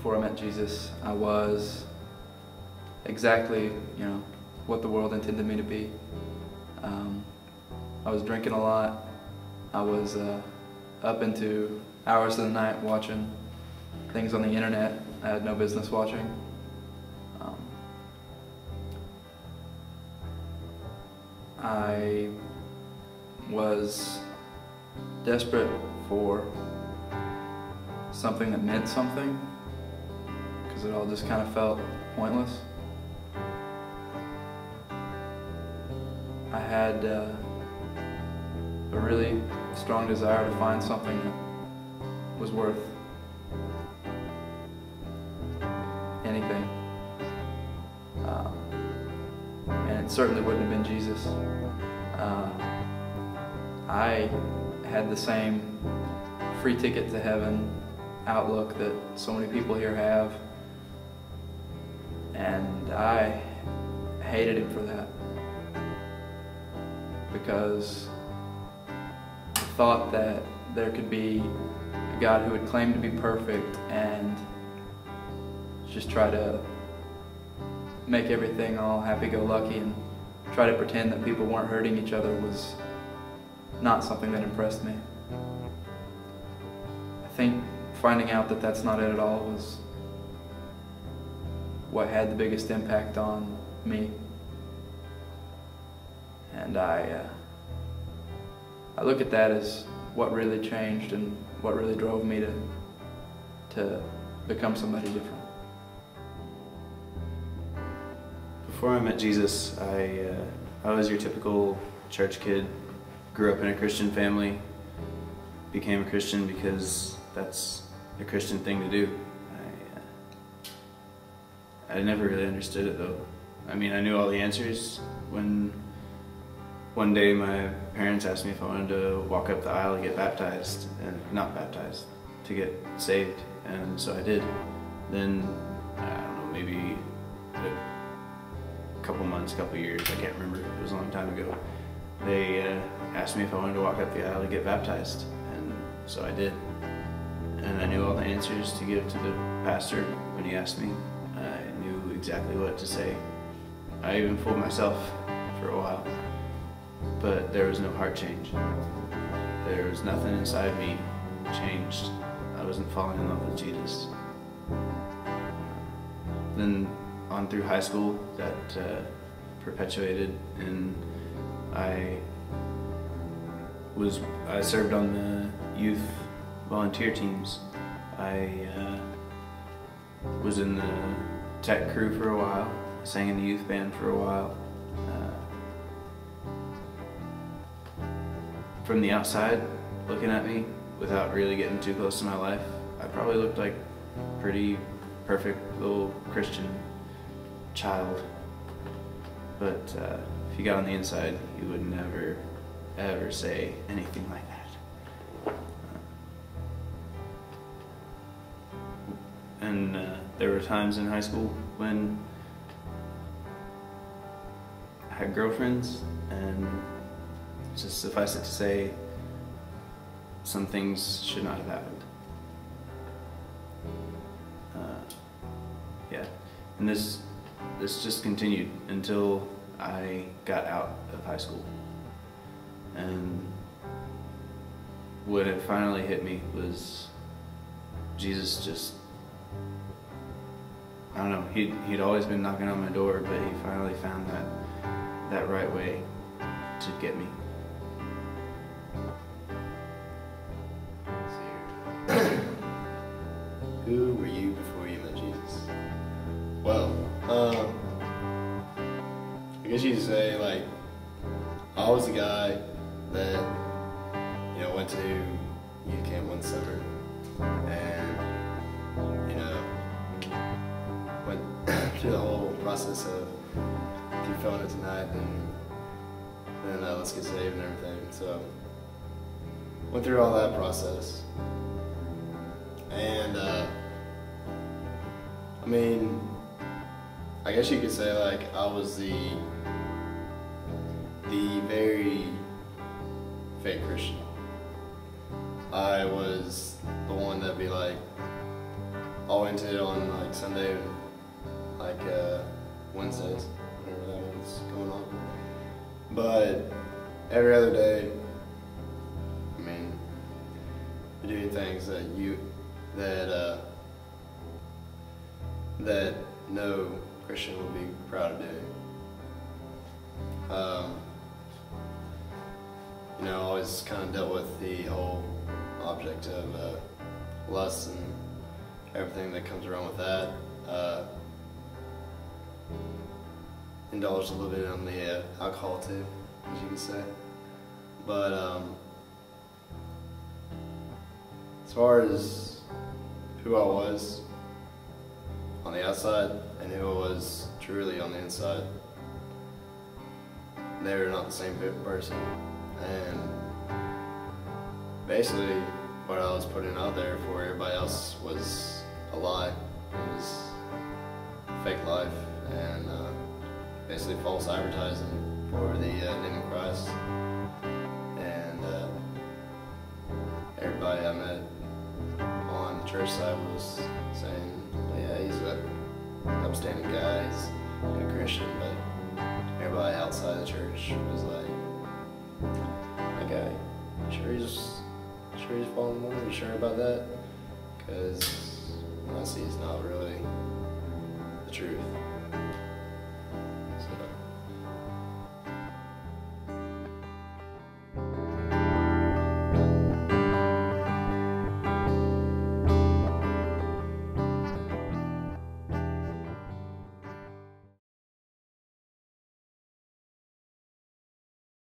before I met Jesus, I was exactly, what the world intended me to be. I was drinking a lot. I was up into hours of the night watching things on the internet I had no business watching. I was desperate for something that meant something, because it all just kind of felt pointless. I had a really strong desire to find something that was worth anything. And it certainly wouldn't have been Jesus. I had the same free ticket to heaven outlook that so many people here have, and I hated him for that, because I thought that there could be a God who would claim to be perfect and just try to make everything all happy-go-lucky and try to pretend that people weren't hurting each other was not something that impressed me. I think finding out that that's not it at all was what had the biggest impact on me. And I look at that as what really changed and what really drove me to become somebody different. Before I met Jesus, I was your typical church kid. Grew up in a Christian family, became a Christian because that's a Christian thing to do. I never really understood it though. I mean, I knew all the answers when one day my parents asked me if I wanted to walk up the aisle to get baptized, and not baptized, to get saved, and so I did. Then, I don't know, maybe a couple months, couple years, I can't remember, it was a long time ago, they asked me if I wanted to walk up the aisle to get baptized, and so I did. And I knew all the answers to give to the pastor when he asked me. I knew exactly what to say. I even fooled myself for a while, but there was no heart change. There was nothing inside me changed. I wasn't falling in love with Jesus. Then on through high school, that perpetuated, and I served on the youth volunteer teams. I was in the tech crew for a while, sang in the youth band for a while. From the outside, looking at me, without really getting too close to my life, I probably looked like a pretty perfect little Christian child. But if you got on the inside, you would never, ever say anything like that. And there were times in high school when I had girlfriends, and just suffice it to say, some things should not have happened. Yeah, and this just continued until I got out of high school. And what had finally hit me was Jesus just, I don't know, he'd always been knocking on my door, but he finally found that right way to get me. Who were you before you met Jesus? Well, I guess you could say, like, I was the guy that, went to youth camp one summer, and, went through the whole process of, if you're feeling it tonight, then let's get saved and everything. So, went through all that process. And, I mean, I guess you could say, like, I was the very fake Christian. I was the one that'd be like, all into it on like Sunday and like Wednesdays, whenever that one's going on. But every other day, I mean, you're doing things that no Christian would be proud of doing. You know, I always kind of dealt with the whole object of lust and everything that comes around with that. Indulged a little bit on the alcohol too, as you can say. But as far as who I was on the outside and who I was truly on the inside, they were not the same person. And basically what I was putting out there for everybody else was a lie. It was a fake life and basically false advertising for the name of Christ. And everybody I met on the church side was saying, yeah, he's an upstanding guy, he's a good Christian, but everybody outside the church was like, that guy, sure he's following the Lord? Are you sure about that? Because I see it's not really the truth.